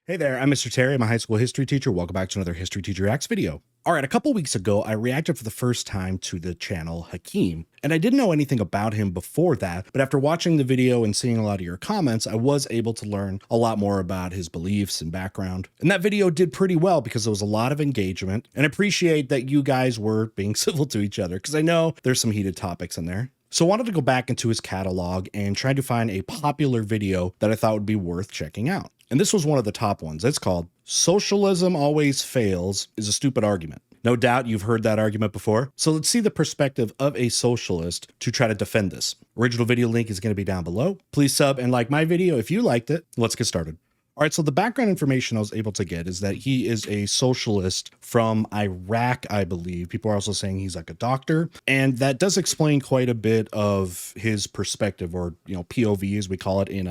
Hey there, I'm Mr. Terry. I'm a high school history teacher. Welcome back to another History Teacher Reacts video. All right, a couple weeks ago, I reacted for the first time to the channel Hakim, and I didn't know anything about him before that, but after watching the video and seeing a lot of your comments, I was able to learn a lot more about his beliefs and background. And that video did pretty well because there was a lot of engagement, and I appreciate that you guys were being civil to each other because I know there's some heated topics in there. So I wanted to go back into his catalog and try to find a popular video that I thought would be worth checking out. And this was one of the top ones. It's called Socialism Always Fails is a Stupid Argument. No doubt you've heard that argument before. So let's see the perspective of a socialist to try to defend this. Original video link is going to be down below. Please sub and like my video if you liked it. Let's get started. All right, so the background information I was able to get is that he is a socialist from Iraq, I believe. People are also saying he's like a doctor, and that does explain quite a bit of his perspective, or POV as we call it in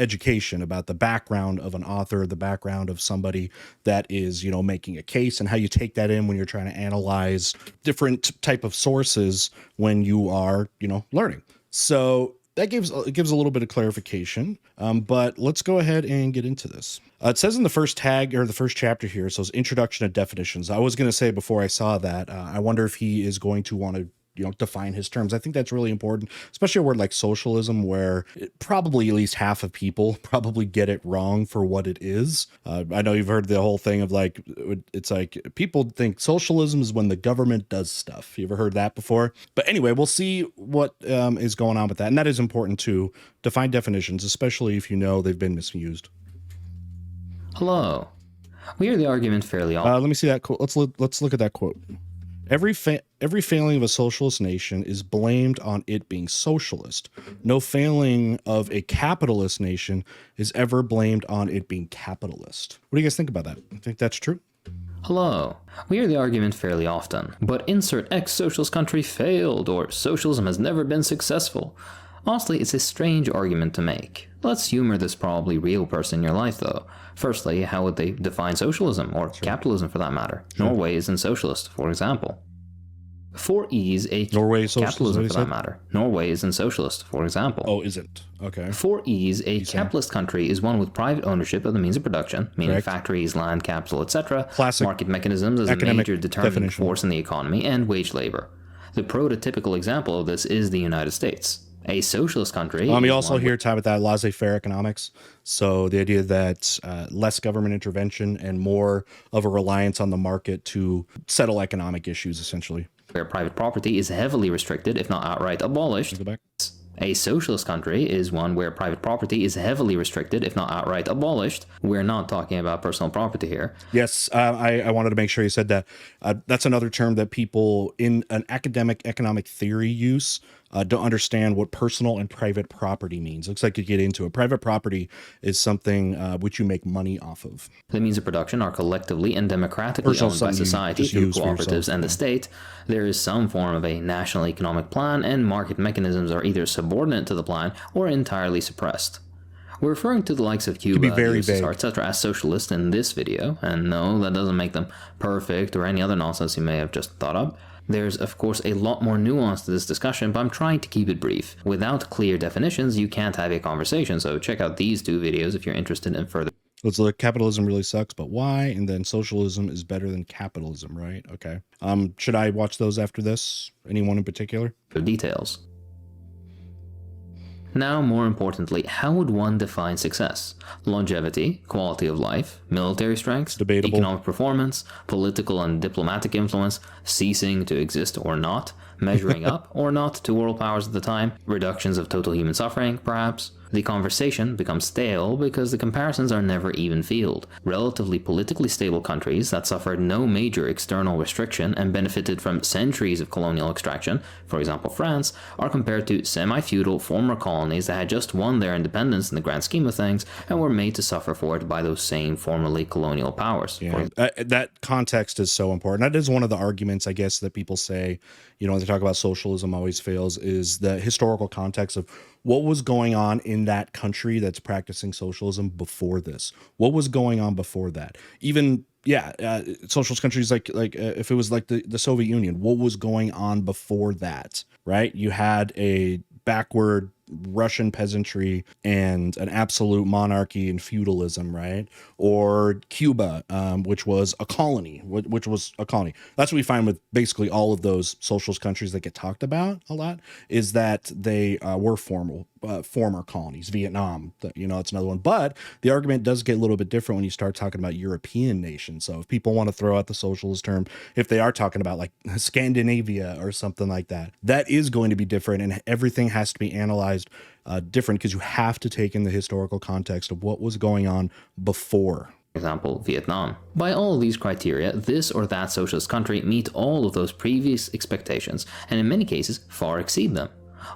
education, about the background of an author, the background of somebody that is making a case, and how you take that in when you're trying to analyze different type of sources when you are learning. So that gives a little bit of clarification, but let's go ahead and get into this. It says in the first tag, or the first chapter here, so it's introduction to definitions. I was going to say before I saw that, I wonder if he is going to want to define his terms. I think that's really important, especially a word like socialism, where probably at least half of people probably get it wrong for what it is. I know you've heard the whole thing of like, it's like people think socialism is when the government does stuff. You ever heard that before? But anyway, we'll see what is going on with that. And that is important to define definitions, especially if they've been misused. Hello. We hear the argument fairly often. Let me see that quote. Let's look at that quote. Every failing of a socialist nation is blamed on it being socialist. No failing of a capitalist nation is ever blamed on it being capitalist. What do you guys think about that? You think that's true? Hello. We hear the argument fairly often, but insert ex-socialist country failed, or socialism has never been successful. Honestly, it's a strange argument to make. Let's humor this probably real person in your life, though. Firstly, how would they define socialism, or capitalism for that matter? Sure. Norway isn't socialist, for example. For ease, capitalism for that matter. Norway isn't socialist, for example. Oh, isn't. Okay. For ease, a capitalist country is one with private ownership of the means of production, meaning Correct. Factories, land, capital, etc., Classic market mechanisms as a major determining force in the economy, and wage labor. The prototypical example of this is the United States. A socialist country. We also hear time with that laissez-faire economics. So the idea that less government intervention and more of a reliance on the market to settle economic issues, essentially. Where private property is heavily restricted, if not outright abolished. Go back. A socialist country is one where private property is heavily restricted, if not outright abolished. We're not talking about personal property here. Yes, I wanted to make sure you said that. That's another term that people in an academic economic theory use don't understand what personal and private property means. Looks like you get into it. Private property is something which you make money off of. The means of production are collectively and democratically owned by society through cooperatives and the state. There is some form of a national economic plan, and market mechanisms are either subordinate to the plan or entirely suppressed. We're referring to the likes of Cuba, USSR, etc. as socialist in this video, and no, that doesn't make them perfect or any other nonsense you may have just thought of. There's, of course, a lot more nuance to this discussion, but I'm trying to keep it brief. Without clear definitions, you can't have a conversation, so check out these two videos if you're interested in further. Let's look. Capitalism really sucks, but why? And then socialism is better than capitalism, right? Okay. Should I watch those after this? Anyone in particular? Details. Now, more importantly, how would one define success? Longevity, quality of life, military strength, debatable. Economic performance, political and diplomatic influence, ceasing to exist or not, measuring up or not to world powers at the time, reductions of total human suffering, perhaps. The conversation becomes stale because the comparisons are never even-keeled. Relatively politically stable countries that suffered no major external restriction and benefited from centuries of colonial extraction, for example France, are compared to semi-feudal former colonies that had just won their independence in the grand scheme of things and were made to suffer for it by those same formerly colonial powers. Yeah, that context is so important. That is one of the arguments, I guess, that people say, when they talk about socialism always fails, is the historical context of what was going on in that country that's practicing socialism before this. What was going on before that? Even socialist countries like if it was like the Soviet Union, what was going on before that, right? You had a backward Russian peasantry and an absolute monarchy and feudalism, right? Or Cuba, which was a colony, That's what we find with basically all of those socialist countries that get talked about a lot, is that they were former colonies. Vietnam, that's another one. But the argument does get a little bit different when you start talking about European nations. So if people want to throw out the socialist term, if they are talking about like Scandinavia or something like that, that is going to be different, and everything has to be analyzed different, because you have to take in the historical context of what was going on before. Example, Vietnam. By all of these criteria, this or that socialist country meet all of those previous expectations, and in many cases far exceed them.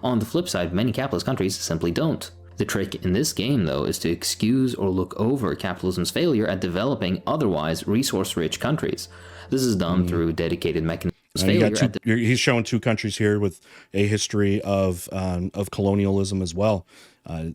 On the flip side, many capitalist countries simply don't. The trick in this game, though, is to excuse or look over capitalism's failure at developing otherwise resource-rich countries. This is done through dedicated mechanisms. He's showing two countries here with a history of colonialism as well.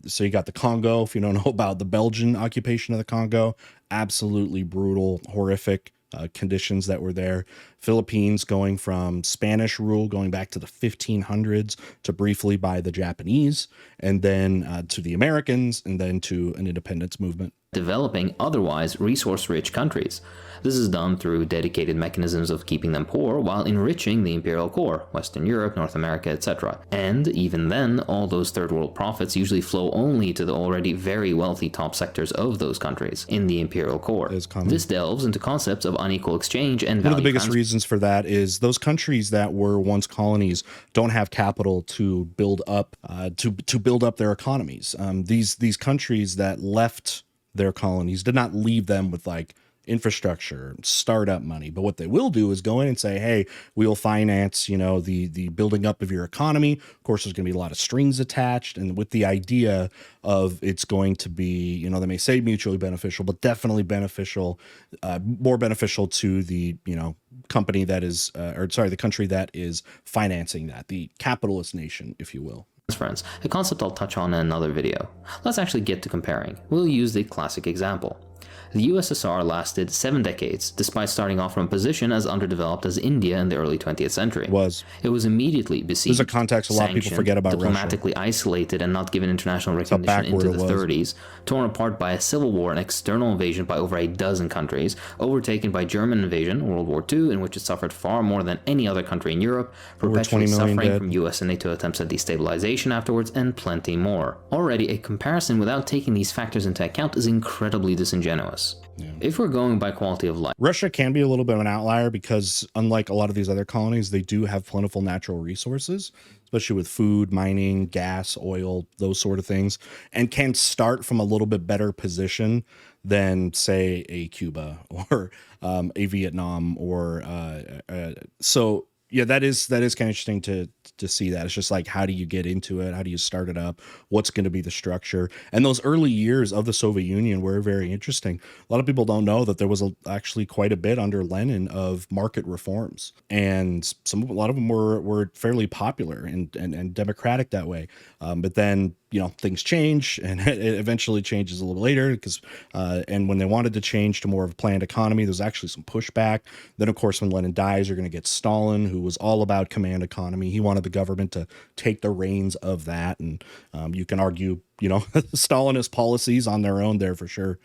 So you got the Congo. If you don't know about the Belgian occupation of the Congo, absolutely brutal, horrific conditions that were there. Philippines going from Spanish rule going back to the 1500s to briefly by the Japanese, and then to the Americans, and then to an independence movement. Developing otherwise resource-rich countries. This is done through dedicated mechanisms of keeping them poor while enriching the imperial core, Western Europe, North America, etc. And even then, all those third world profits usually flow only to the already very wealthy top sectors of those countries in the imperial core. This delves into concepts of unequal exchange and value. One of the biggest reasons for that is those countries that were once colonies don't have capital to build up to build up their economies. These countries that left their colonies did not leave them with like infrastructure, startup money, but what they will do is go in and say, hey, we'll finance, the building up of your economy. Of course, there's going to be a lot of strings attached, and with the idea of it's going to be, they may say mutually beneficial, but definitely beneficial, more beneficial to the, company that is, the country that is financing that, the capitalist nation, if you will. Friends, a concept I'll touch on in another video. Let's actually get to comparing. We'll use the classic example. The USSR lasted 7 decades, despite starting off from a position as underdeveloped as India in the early 20th century. It was immediately besieged. There's a context a lot of people forget about diplomatically Russia. Isolated and not given international recognition into the 30s, torn apart by a civil war and external invasion by over a dozen countries, overtaken by German invasion, World War II, in which it suffered far more than any other country in Europe, perpetually suffering from US and NATO attempts at destabilization afterwards, and plenty more. Already, a comparison without taking these factors into account is incredibly disingenuous. Yeah. If we're going by quality of life, Russia can be a little bit of an outlier because unlike a lot of these other colonies, they do have plentiful natural resources, especially with food, mining, gas, oil, those sort of things, and can start from a little bit better position than, say, a Cuba or a Vietnam or so. Yeah, that is kind of interesting to see that. It's just like, how do you get into it? How do you start it up? What's going to be the structure? And those early years of the Soviet Union were very interesting. A lot of people don't know that there was actually quite a bit under Lenin of market reforms, and a lot of them were fairly popular and democratic that way. But then things change, and it eventually changes a little later because and when they wanted to change to more of a planned economy, there's actually some pushback. Then, of course, when Lenin dies, you're going to get Stalin, who was all about command economy. He wanted the government to take the reins of that, and you can argue Stalinist policies on their own there for sure.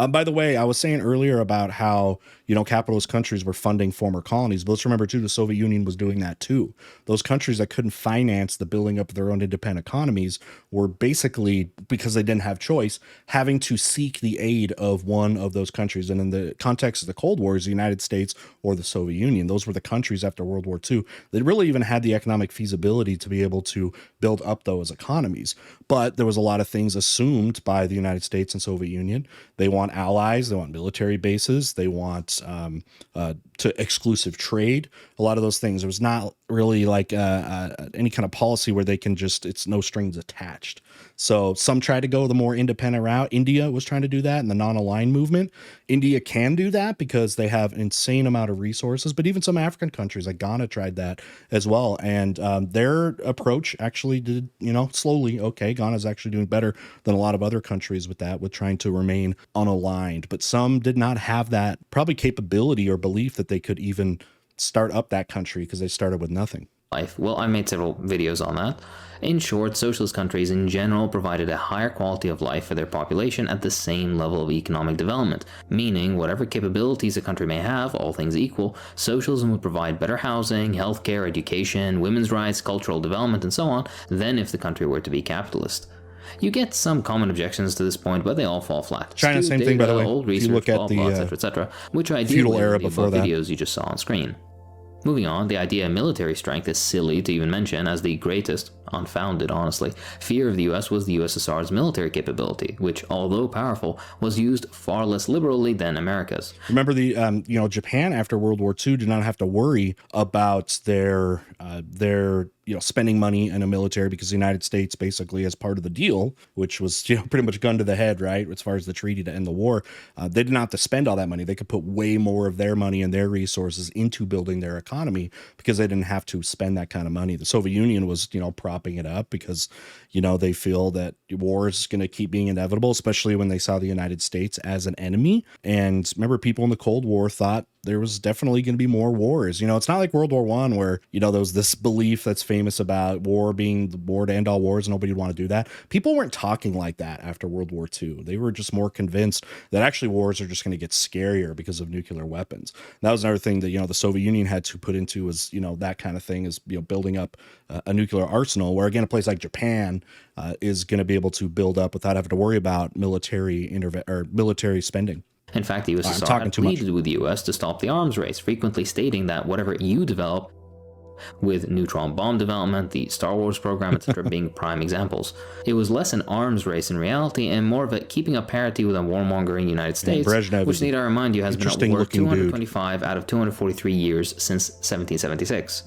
By the way, I was saying earlier about how, capitalist countries were funding former colonies, but let's remember too, the Soviet Union was doing that too. Those countries that couldn't finance the building up of their own independent economies were basically, because they didn't have choice, having to seek the aid of one of those countries. And in the context of the Cold War, the United States or the Soviet Union, those were the countries after World War II that really even had the economic feasibility to be able to build up those economies. But there was a lot of things assumed by the United States and Soviet Union. They want allies, they want military bases, they want to exclusive trade. A lot of those things. There was not really like any kind of policy where they can just, it's no strings attached. So some try to go the more independent route. India was trying to do that in the non-aligned movement. India can do that because they have an insane amount of resources, but even some African countries like Ghana tried that as well. And their approach actually did, slowly, okay, Ghana's actually doing better than a lot of other countries with that, with trying to remain unaligned. But some did not have that probably capability or belief that they could even start up that country because they started with nothing. life. Well, I made several videos on that. In short, socialist countries in general provided a higher quality of life for their population at the same level of economic development, meaning whatever capabilities a country may have, all things equal, socialism would provide better housing, healthcare, education, women's rights, cultural development, and so on than if the country were to be capitalist. You get some common objections to this point, but they all fall flat. China, same thing, by the way. Old If you research, look at blah, the blah, etc., which I do feudal era in the before that. videos you just saw on screen. Moving on, the idea of military strength is silly to even mention, as the greatest, unfounded honestly, fear of the US was the USSR's military capability, which, although powerful, was used far less liberally than America's. Remember the Japan after World War II did not have to worry about their spending money in a military, because the United States basically, as part of the deal, which was pretty much gun to the head, right, as far as the treaty to end the war, they did not have to spend all that money. They could put way more of their money and their resources into building their economy because they didn't have to spend that kind of money. The Soviet Union was propping it up because they feel that war is going to keep being inevitable, especially when they saw the United States as an enemy. And remember, people in the Cold War thought there was definitely going to be more wars. It's not like World War I where, there was this belief that's famous about war being the war to end all wars and nobody would want to do that. People weren't talking like that after World War II. They were just more convinced that actually wars are just going to get scarier because of nuclear weapons. And that was another thing that, the Soviet Union had to put into was, that kind of thing is, building up a nuclear arsenal, where again, a place like Japan is going to be able to build up without having to worry about military spending. In fact, the USSR had pleaded with the US to stop the arms race, frequently stating that whatever you develop, with neutron bomb development, the Star Wars program, etc. being prime examples, it was less an arms race in reality and more of a keeping up parity with a warmongering United States, which, need I remind you, has been at war 225 out of 243 years since 1776.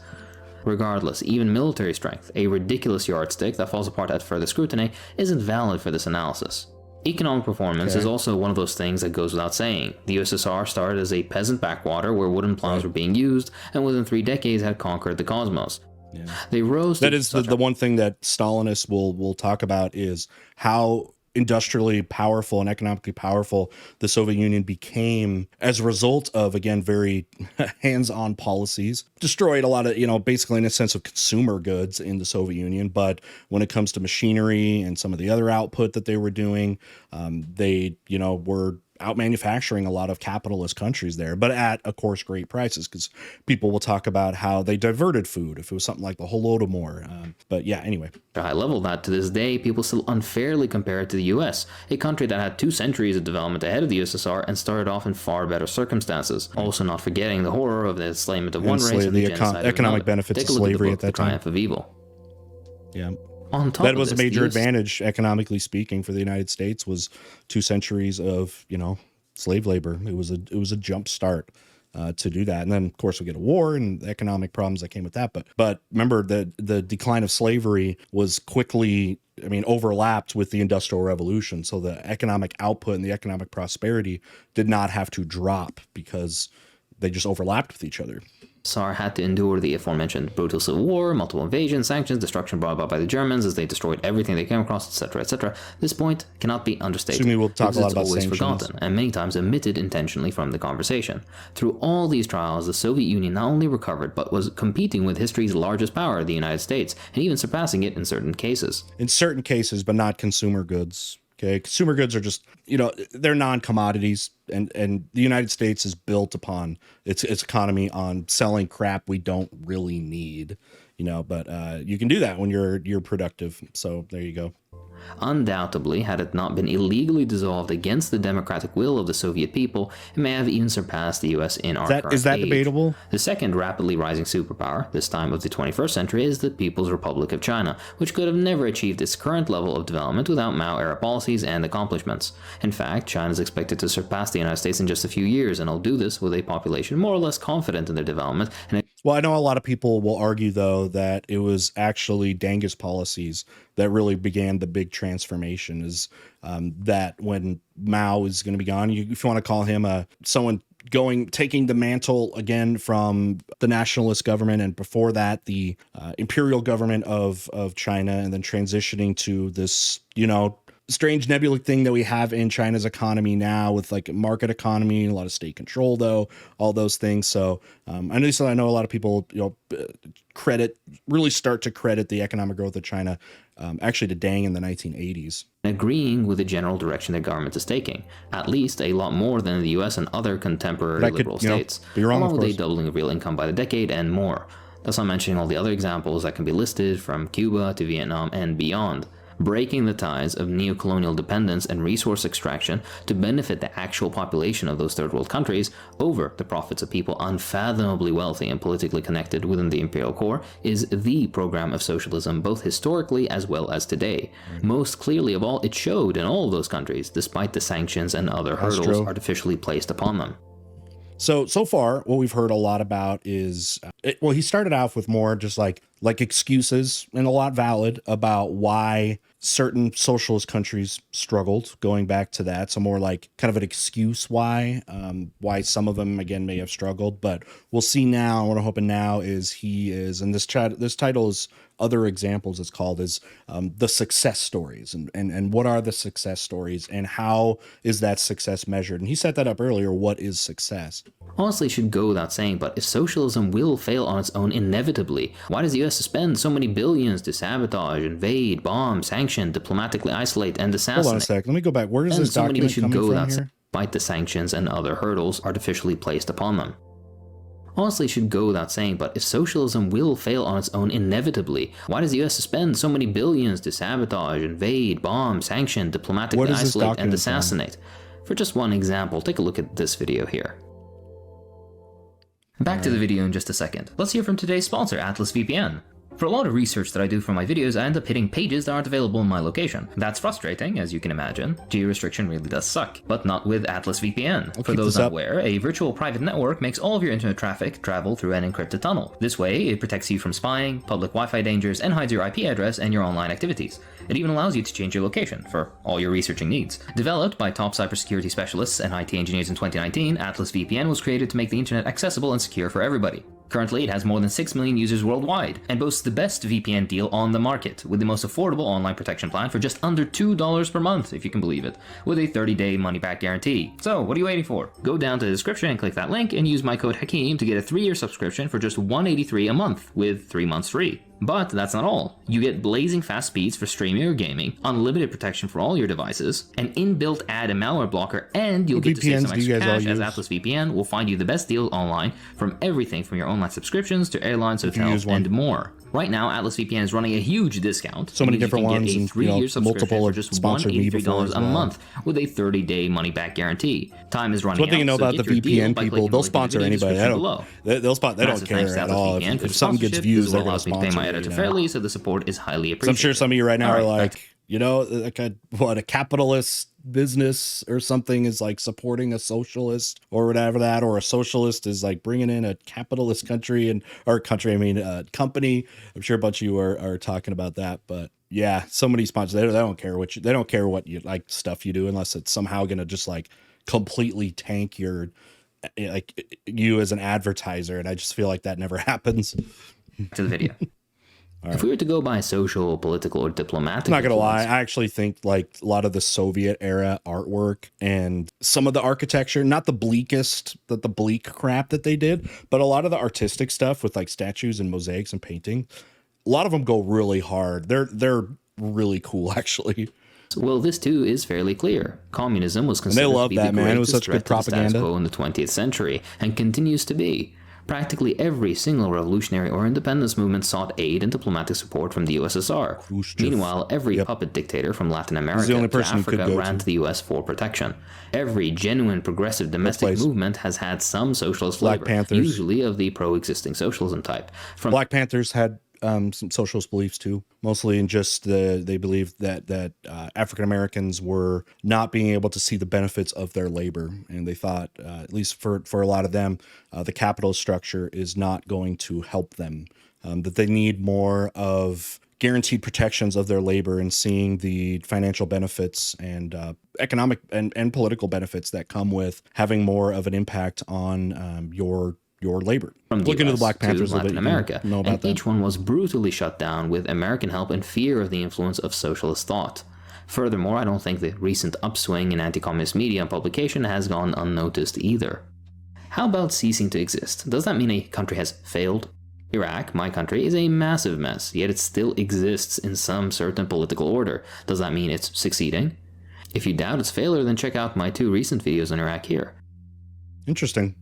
Regardless, even military strength, a ridiculous yardstick that falls apart at further scrutiny, isn't valid for this analysis. Economic performance is also one of those things that goes without saying. The USSR started as a peasant backwater where wooden plows were being used, and within 3 decades had conquered the cosmos. Yeah. They rose. That is the one thing that Stalinists will talk about, is how industrially powerful and economically powerful the Soviet Union became as a result of, again, very hands-on policies. Destroyed a lot of, basically in a sense of consumer goods in the Soviet Union. But when it comes to machinery and some of the other output that they were doing, they, were out manufacturing a lot of capitalist countries there, but at, of course, great prices, because people will talk about how they diverted food if it was something like the Holodomor. But yeah, anyway. A high level that to this day people still unfairly compare it to the US, a country that had 2 centuries of development ahead of the USSR and started off in far better circumstances. Also not forgetting the horror of the enslavement of one race and the genocide of economic another. benefits Take of a look at the slavery book, at that The time. Triumph of Evil. Yeah. On top that of was this, a major advantage economically speaking for the United States, was 2 centuries of slave labor. It was a jump start to do that, and then of course we get a war and the economic problems that came with that. But remember, the decline of slavery was quickly, overlapped with the Industrial Revolution. So the economic output and the economic prosperity did not have to drop because they just overlapped with each other. USSR had to endure the aforementioned brutal civil war, multiple invasions, sanctions, destruction brought about by the Germans as they destroyed everything they came across, etc., etc. This point cannot be understated. We'll talk a lot about always sanctions. Forgotten and many times omitted intentionally from the conversation. Through all these trials, the Soviet Union not only recovered but was competing with history's largest power, the United States, and even surpassing it in certain cases. In certain cases, but not consumer goods. Okay, consumer goods are just, they're non-commodities, and the United States is built upon its economy on selling crap we don't really need, but you can do that when you're productive. So there you go. Undoubtedly, had it not been illegally dissolved against the democratic will of the Soviet people, it may have even surpassed the US in our current Is that age. debatable? The second rapidly rising superpower, this time of the 21st century, is the People's Republic of China, which could have never achieved its current level of development without Mao-era policies and accomplishments. In fact, China is expected to surpass the United States in just a few years, and will do this with a population more or less confident in their development. Well, I know a lot of people will argue, though, that it was actually Dengi's policies that really began the big transformation, is that when Mao is going to be gone, if you want to call him someone taking the mantle again from the nationalist government, and before that, the imperial government of China, and then transitioning to this, strange nebulous thing that we have in China's economy now with like market economy, a lot of state control, though, all those things. So I know a lot of people, really start to credit the economic growth of China actually to Deng in the 1980s. Agreeing with the general direction the government is taking, at least a lot more than the US and other contemporary liberal states, be wrong, along with a doubling of real income by the decade and more. That's not mentioning all the other examples that can be listed from Cuba to Vietnam and beyond. Breaking the ties of neocolonial dependence and resource extraction to benefit the actual population of those third world countries over the profits of people unfathomably wealthy and politically connected within the imperial core is the program of socialism, both historically as well as today. Most clearly of all, it showed in all of those countries, despite the sanctions and other hurdles artificially placed upon them. So far, what we've heard a lot about is, he started off with more just like excuses, and a lot valid, about why certain socialist countries struggled, going back to that. So more like kind of an excuse why some of them, again, may have struggled. But we'll see now, what I'm hoping now is and this title is Other Examples, it's called, is the success stories. And what are the success stories, and how is that success measured? And he set that up earlier. What is success? Honestly, it should go without saying, but if socialism will fail on its own inevitably, why does the US spend so many billions to sabotage, invade, bomb, sanction, diplomatically isolate, and assassinate? Hold on a sec. Let me go back. Where is this document coming from here? Despite the sanctions and other hurdles artificially placed upon them. Honestly, it should go without saying, but if socialism will fail on its own inevitably, why does the US spend so many billions to sabotage, invade, bomb, sanction, diplomatically isolate, and assassinate? For just one example, take a look at this video here. Back to the video in just a second. Let's hear from today's sponsor, Atlas VPN. For a lot of research that I do for my videos, I end up hitting pages that aren't available in my location. That's frustrating, as you can imagine. Geo-restriction really does suck, but not with Atlas VPN. For those unaware, a virtual private network makes all of your internet traffic travel through an encrypted tunnel. This way, it protects you from spying, public Wi-Fi dangers, and hides your IP address and your online activities. It even allows you to change your location for all your researching needs. Developed by top cybersecurity specialists and IT engineers in 2019, Atlas VPN was created to make the internet accessible and secure for everybody. Currently, it has more than 6 million users worldwide, and boasts the best VPN deal on the market, with the most affordable online protection plan for just under $2 per month, if you can believe it, with a 30-day money-back guarantee. So, what are you waiting for? Go down to the description and click that link, and use my code Hakim to get a 3-year subscription for just $183 a month, with 3 months free. But that's not all. You get blazing fast speeds for streaming or gaming, unlimited protection for all your devices, an inbuilt ad and malware blocker, and you'll get to save some extra cash, as Atlas VPN will find you the best deal online from everything from your online subscriptions to airlines, hotels, and more. Right now, Atlas VPN is running a huge discount. So many different ones, and 3-year subscription for just $183 a month with a 30-day money-back guarantee. Time is running out. One thing you know about the VPN people, they'll sponsor anybody. They don't care at all. If something gets views, they're going to sponsor my editor fairly, so the support is highly appreciated. So I'm sure some of you right now are like, like a capitalist business or something is like supporting a socialist or whatever that, or a socialist is like bringing in a capitalist company. I'm sure a bunch of you are talking about that, but yeah, so many sponsors, they don't care what you like stuff you do, unless it's somehow going to just like completely tank you as an advertiser. And I just feel like that never happens. To the video. Right. If we were to go by social, political, or diplomatic, I'm not gonna lie, I actually think like a lot of the Soviet era artwork and some of the architecture, not the bleak crap that they did, but a lot of the artistic stuff with like statues and mosaics and painting, a lot of them go really hard. They're really cool, actually. Well, this too is fairly clear. Communism was considered to be the greatest threat to the status quo in the 20th century, and continues to be. Practically every single revolutionary or independence movement sought aid and diplomatic support from the USSR. Meanwhile, every puppet dictator from Latin America to Africa ran to the US for protection. Every genuine progressive domestic movement has had some socialist flavor, usually of the pro-existing socialism type. Black Panthers had some socialist beliefs too, mostly in just they believed that African Americans were not being able to see the benefits of their labor, and they thought, at least for a lot of them, the capitalist structure is not going to help them, that they need more of guaranteed protections of their labor and seeing the financial benefits and economic and political benefits that come with having more of an impact on your labor. From the US the Black Panthers to Latin America, and each one was brutally shut down with American help and fear of the influence of socialist thought. Furthermore, I don't think the recent upswing in anti-communist media and publication has gone unnoticed either. How about ceasing to exist? Does that mean a country has failed? Iraq, my country, is a massive mess, yet it still exists in some certain political order. Does that mean it's succeeding? If you doubt its failure, then check out my 2 recent videos on Iraq here. Interesting.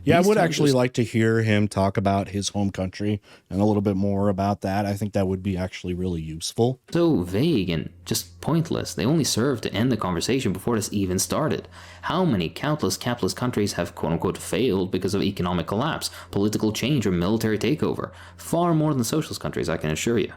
Yeah, I would actually like to hear him talk about his home country and a little bit more about that. I think that would be actually really useful. So vague and just pointless. They only serve to end the conversation before this even started. How many countless capitalist countries have quote-unquote failed because of economic collapse, political change, or military takeover? Far more than socialist countries, I can assure you.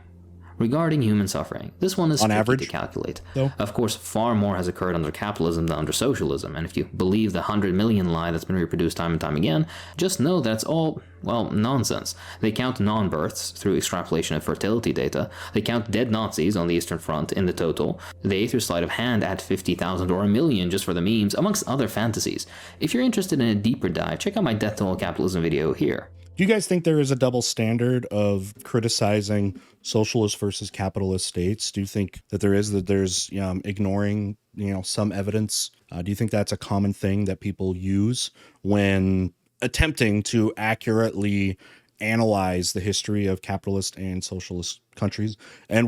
Regarding human suffering, this one is on tricky average to calculate. Though? Of course, far more has occurred under capitalism than under socialism, and if you believe the 100 million lie that's been reproduced time and time again, just know that's all, well, nonsense. They count non-births through extrapolation of fertility data. They count dead Nazis on the Eastern Front in the total. They through sleight of hand add 50,000 or a million just for the memes, amongst other fantasies. If you're interested in a deeper dive, check out my Death to All Capitalism video here. Do you guys think there is a double standard of criticizing socialist versus capitalist states? Do you think that there's ignoring, some evidence? Do you think that's a common thing that people use when attempting to accurately analyze the history of capitalist and socialist countries? And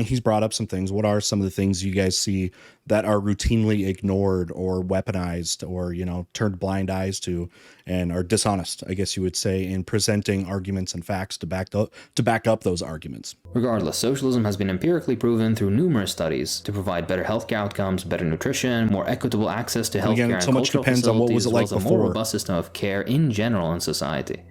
he's brought up some things. What are some of the things you guys see that are routinely ignored or weaponized or, turned blind eyes to and are dishonest, I guess you would say, in presenting arguments and facts to back up those arguments? Regardless, socialism has been empirically proven through numerous studies to provide better healthcare outcomes, better nutrition, more equitable access to healthcare and so much cultural depends on what was facilities, it like as well as a before. more robust system of care in general in society.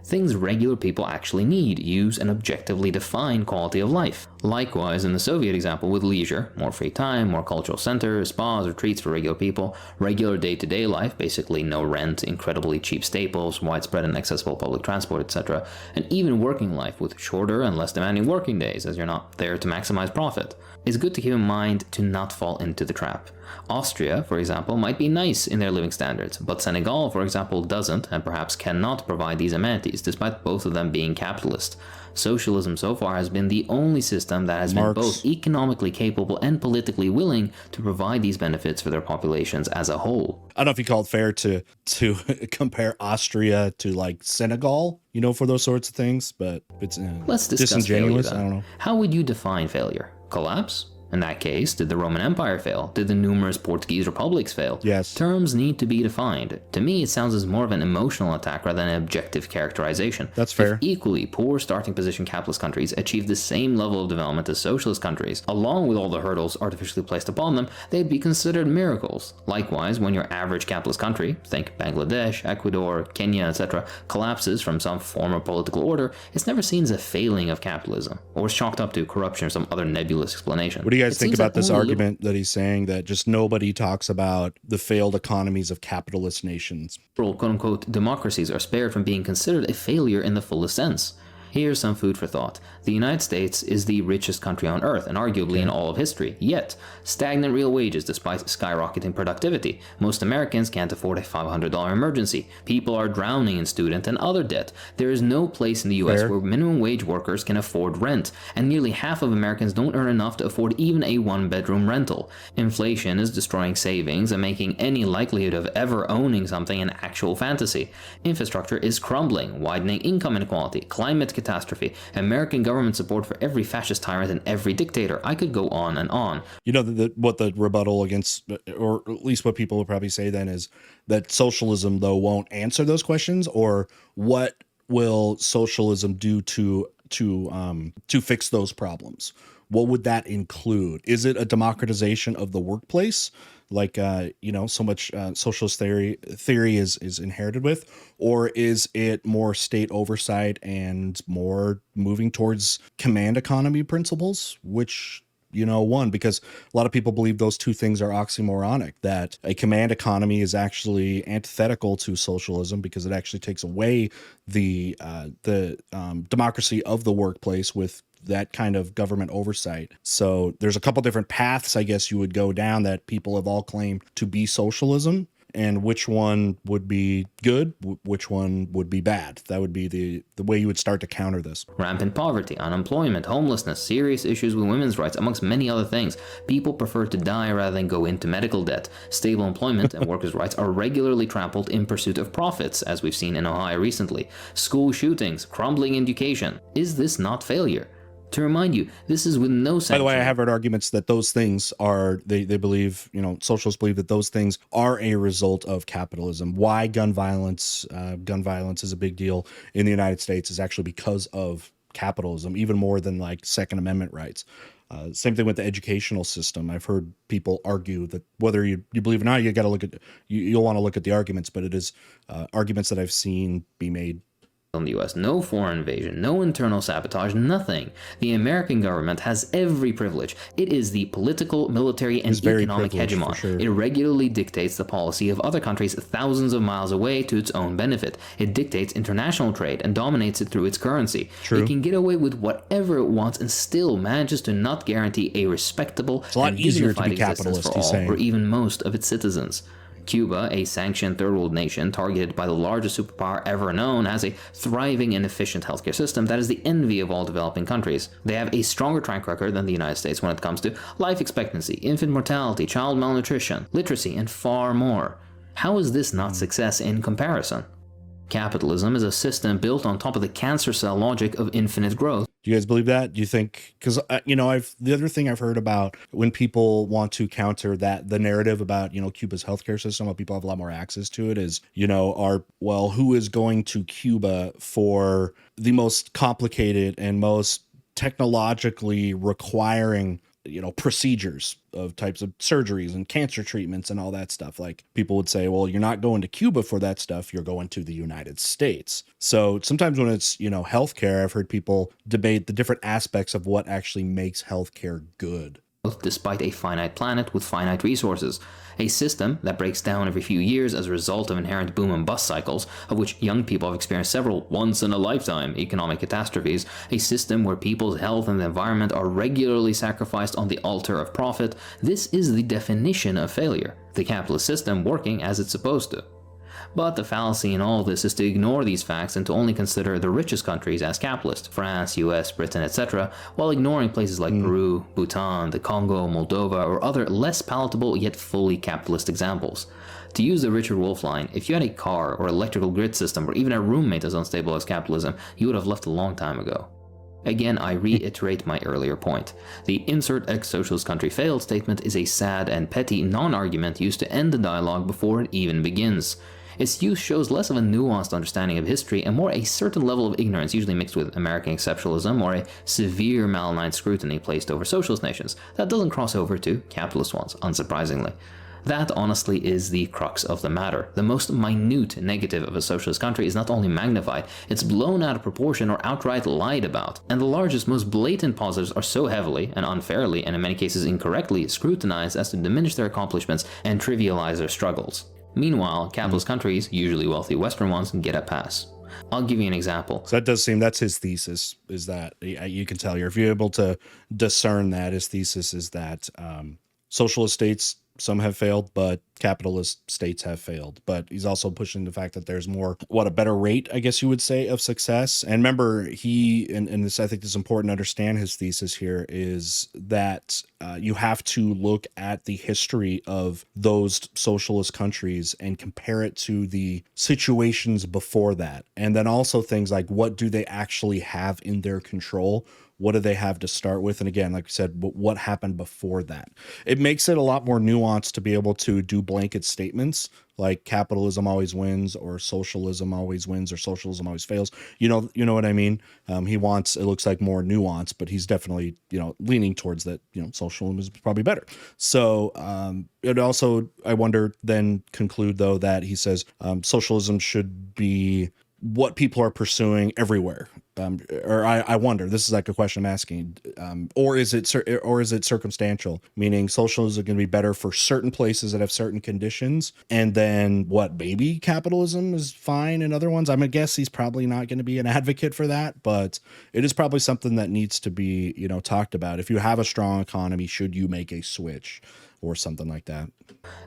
Things regular people actually need, use, and objectively define quality of life. Likewise, in the Soviet example with leisure, more free time, more cultural centers, spas, retreats for regular people, regular day-to-day life, basically no rent, incredibly cheap staples, widespread and accessible public transport, etc., and even working life with shorter and less demanding working days as you're not there to maximize profit. It's good to keep in mind to not fall into the trap. Austria, for example, might be nice in their living standards, but Senegal, for example, doesn't and perhaps cannot provide these amenities, despite both of them being capitalist. Socialism so far has been the only system that has been both economically capable and politically willing to provide these benefits for their populations as a whole. I don't know if you call it fair to compare Austria to like Senegal, for those sorts of things, but it's Let's discuss disingenuous. Failure, I don't know. How would you define failure? Collapse? In that case, did the Roman Empire fail? Did the numerous Portuguese republics fail? Yes. Terms need to be defined. To me, it sounds as more of an emotional attack rather than an objective characterization. That's fair. If equally poor starting position capitalist countries achieve the same level of development as socialist countries, along with all the hurdles artificially placed upon them, they'd be considered miracles. Likewise, when your average capitalist country, think Bangladesh, Ecuador, Kenya, etc., collapses from some form of political order, it's never seen as a failing of capitalism, or is chalked up to corruption or some other nebulous explanation. What do you guys think about this argument that he's saying that just nobody talks about the failed economies of capitalist nations? Quote-unquote democracies are spared from being considered a failure in the fullest sense. Here's some food for thought. The United States is the richest country on earth, and arguably in all of history. Yet, stagnant real wages despite skyrocketing productivity. Most Americans can't afford a $500 emergency. People are drowning in student and other debt. There is no place in the US where minimum wage workers can afford rent, and nearly half of Americans don't earn enough to afford even a one-bedroom rental. Inflation is destroying savings and making any likelihood of ever owning something an actual fantasy. Infrastructure is crumbling, widening income inequality, climate catastrophe, American government support for every fascist tyrant and every dictator. I could go on and on. What the rebuttal against, or at least what people would probably say then, is that socialism, though, won't answer those questions, or what will socialism do to fix those problems? What would that include? Is it a democratization of the workplace, like so much socialist theory is inherited with, or is it more state oversight and more moving towards command economy principles? Which one, because a lot of people believe those two things are oxymoronic, that a command economy is actually antithetical to socialism because it actually takes away the democracy of the workplace with that kind of government oversight. So there's a couple different paths, I guess you would go down, that people have all claimed to be socialism. and which one would be good, which one would be bad. That would be the way you would start to counter this. Rampant poverty, unemployment, homelessness, serious issues with women's rights, amongst many other things. People prefer to die rather than go into medical debt. Stable employment and workers' rights are regularly trampled in pursuit of profits, as we've seen in Ohio recently. School shootings, crumbling education. Is this not failure? To remind you, this is with no sanction. By the way, I have heard arguments that those things are, they believe, socialists believe that those things are a result of capitalism. Why gun violence is a big deal in the United States is actually because of capitalism, even more than like Second Amendment rights. Same thing with the educational system. I've heard people argue that whether you believe it or not, you got to look at, you'll want to look at the arguments, but it is arguments that I've seen be made in the US. No foreign invasion, no internal sabotage, nothing. The American government has every privilege. It is the political, military, and economic hegemon. Sure. It regularly dictates the policy of other countries thousands of miles away to its own benefit. It dictates international trade and dominates it through its currency. True. It can get away with whatever it wants and still manages to not guarantee a respectable and dignified existence for all or even most of its citizens. Cuba, a sanctioned third world nation targeted by the largest superpower ever known, has a thriving and efficient healthcare system that is the envy of all developing countries. They have a stronger track record than the United States when it comes to life expectancy, infant mortality, child malnutrition, literacy, and far more. How is this not success in comparison? Capitalism is a system built on top of the cancer cell logic of infinite growth. Do you guys believe that? Do you think, because, the other thing I've heard about when people want to counter that, the narrative about, Cuba's healthcare system, while people have a lot more access to it is, who is going to Cuba for the most complicated and most technologically requiring procedures of types of surgeries and cancer treatments and all that stuff. Like people would say, well, you're not going to Cuba for that stuff. You're going to the United States. So sometimes when it's, healthcare, I've heard people debate the different aspects of what actually makes healthcare good. Despite a finite planet with finite resources. A system that breaks down every few years as a result of inherent boom and bust cycles, of which young people have experienced several once-in-a-lifetime economic catastrophes. A system where people's health and the environment are regularly sacrificed on the altar of profit. This is the definition of failure. The capitalist system working as it's supposed to. But the fallacy in all this is to ignore these facts and to only consider the richest countries as capitalist, France, US, Britain, etc., while ignoring places like Peru, Bhutan, the Congo, Moldova, or other less palatable yet fully capitalist examples. To use the Richard Wolff line, if you had a car or electrical grid system or even a roommate as unstable as capitalism, you would have left a long time ago. Again, I reiterate my earlier point. The insert ex-socialist country failed statement is a sad and petty non-argument used to end the dialogue before it even begins. Its use shows less of a nuanced understanding of history and more a certain level of ignorance, usually mixed with American exceptionalism or a severe malign scrutiny placed over socialist nations that doesn't cross over to capitalist ones, unsurprisingly. That honestly is the crux of the matter. The most minute negative of a socialist country is not only magnified, it's blown out of proportion or outright lied about. And the largest, most blatant positives are so heavily, and unfairly, and in many cases incorrectly, scrutinized as to diminish their accomplishments and trivialize their struggles. Meanwhile, capitalist countries, usually wealthy Western ones, get a pass. I'll give you an example. So that does seem, that's his thesis, is that you can tell here, if you're able to discern that, his thesis is that socialist states, some have failed, but capitalist states have failed. But he's also pushing the fact that there's more, a better rate, I guess you would say, of success. And remember, and this, I think this is important to understand his thesis here, is that you have to look at the history of those socialist countries and compare it to the situations before that. And then also things like, what do they actually have in their control? What do they have to start with? And again, like I said, what happened before that? It makes it a lot more nuanced to be able to do blanket statements like capitalism always wins, or socialism always wins, or socialism always fails. You know what I mean? He wants, it looks like, more nuance, but he's definitely, leaning towards that, socialism is probably better. So it also, I wonder, then conclude though that he says socialism should be what people are pursuing everywhere. Or I wonder, this is like a question I'm asking, or is it circumstantial, meaning socialism is going to be better for certain places that have certain conditions, and then maybe capitalism is fine in other ones? I'm gonna guess he's probably not going to be an advocate for that, but it is probably something that needs to be, talked about. If you have a strong economy, should you make a switch? or something like that.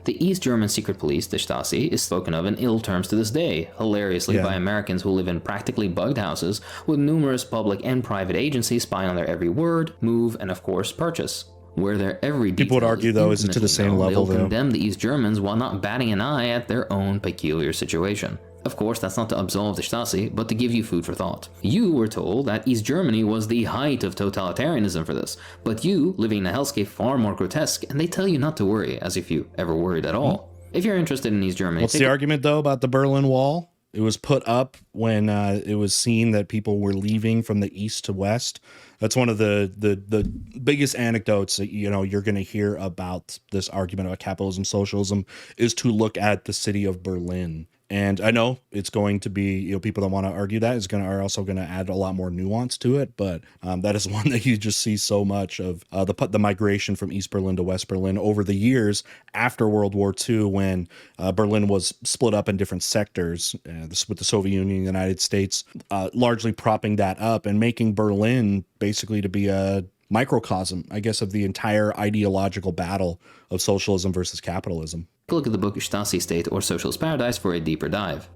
The East German secret police, the Stasi, is spoken of in ill terms to this day, hilariously by Americans who live in practically bugged houses with numerous public and private agencies spying on their every word, move, and of course, purchase. Where their every detail People would argue, though, is it to the same level, they'll condemn the East Germans while not batting an eye at their own peculiar situation. Of course, that's not to absolve the Stasi, but to give you food for thought. You were told that East Germany was the height of totalitarianism for this, but you, living in a hellscape far more grotesque, and they tell you not to worry, as if you ever worried at all. If you're interested in East Germany... What's the argument, though, about the Berlin Wall? It was put up when it was seen that people were leaving from the east to west. That's one of the biggest anecdotes that, you know, you're going to hear about this argument about capitalism, socialism, is to look at the city of Berlin. And I know it's going to be, you know, people that want to argue that are also going to add a lot more nuance to it. But that is one that you just see so much of the migration from East Berlin to West Berlin over the years after World War II, when Berlin was split up in different sectors, with the Soviet Union and the United States largely propping that up and making Berlin basically to be a microcosm, I guess, of the entire ideological battle of socialism versus capitalism. Look at the book Stasi State or Socialist Paradise for a deeper dive.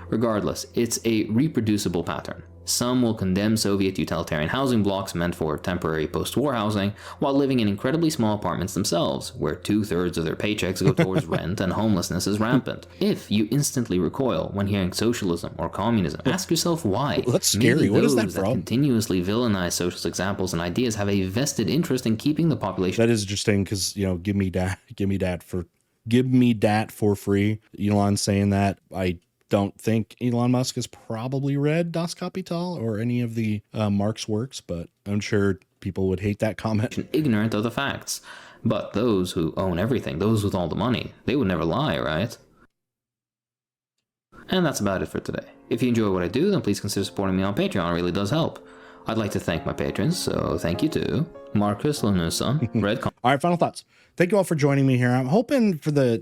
Regardless, it's a reproducible pattern. Some will condemn Soviet utilitarian housing blocks meant for temporary post-war housing while living in incredibly small apartments themselves, where 2/3 of their paychecks go towards rent and homelessness is rampant. If you instantly recoil when hearing socialism or communism, ask yourself why. That's scary. Maybe what is those that, bro? continuously villainize socialist examples and ideas have a vested interest in keeping the population... That is interesting because, you know, give me that for free. Elon saying that. I don't think Elon Musk has probably read Das Kapital or any of the Marx works, but I'm sure people would hate that comment. Ignorant of the facts. But those who own everything, those with all the money, they would never lie, right? And that's about it for today. If you enjoy what I do, then please consider supporting me on Patreon. It really does help. I'd like to thank my patrons, so thank you to Marcus Lanusa, Red Con. All right, final thoughts. Thank you all for joining me here. I'm hoping for the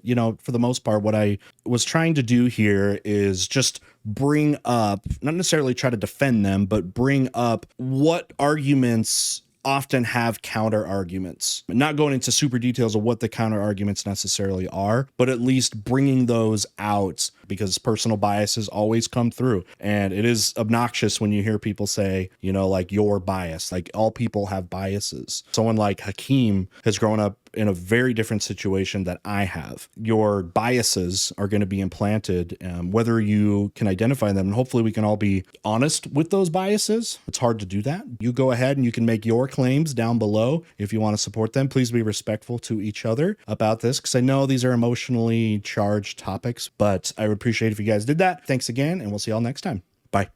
most part, what I was trying to do here is just bring up, not necessarily try to defend them, but bring up what arguments often have counter arguments. Not going into super details of what the counter arguments necessarily are, but at least bringing those out, because personal biases always come through. And it is obnoxious when you hear people say, you know, like, you're biased. Like, all people have biases. Someone like Hakim has grown up in a very different situation that I have. Your biases are going to be implanted, whether you can identify them. And hopefully we can all be honest with those biases. It's hard to do that. You go ahead and you can make your claims down below if you want to support them. Please be respectful to each other about this, because I know these are emotionally charged topics, but I would appreciate if you guys did that. Thanks again, and we'll see y'all next time. Bye.